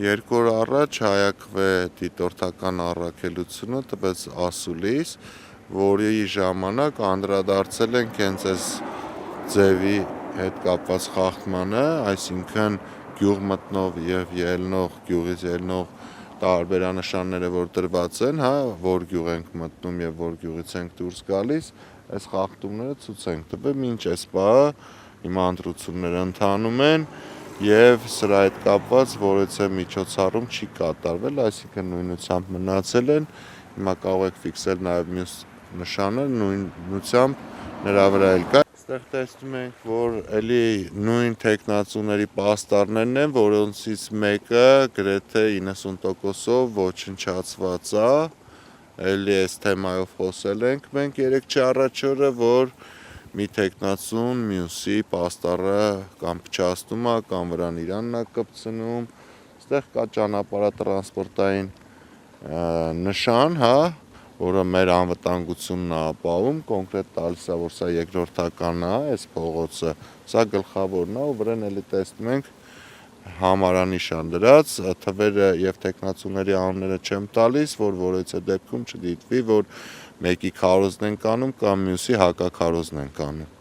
Երկու օր առաջ հայակվե դիտորդական առաքելությունը տվեց ասուլիս, որի ժամանակ անդրադարձել ենք հենց այս ձևի հետ կապված խախտմանը, այսինքն գյուղ մտնող եւ ելնող, գյուղից ելնող տարբերանշանները, որ դրված են, որ գյուղ ենք մտնում եւ որ գյուղից ենք դուրս գալիս, այս խախտումները ցույց ենք տվել, մինչ այս պահը հիմա ընտրությունները ընթանում են եւ սրա հետ կապված որևէ միջոցառում չի կատարվել, այսինքն նույնությամբ մնացել են, հիմա կարող եք ֆիքսել նաեւ մյուս նշանը, նույնությամբ նրա վրա էլ կա։ Այստեղ տեսնում ենք, որ էլի նույն թեկնածուների պաստառներն են, որոնցից մեկը գրեթե 90%-ով ոչնչացված է, էլի այս թեմայով խոսել ենք մենք 3-4 առաջ օրը, որ մի թեկնածուն մյուսի պաստառը կամ փչացնում է, կամ վրան իրանն է կպցնում, այստեղ կա ճանապարհատրանսպորտային նշան, որը մեր անվտանգությունն է ապահովում, կոնկրետ տալիս է, որ սա երկրորդական է, այս փողոցը, սա գլխավորն է, ու վրան էլի տեսնում ենք համարանիշան դրած, թվերը եւ թեկնածուների անունները չեմ տալիս, որ որևէ դեպքում չդիտվի, որ մեկի քարոզն ենք անում կամ մյուսի հակաքարոզն ենք անում։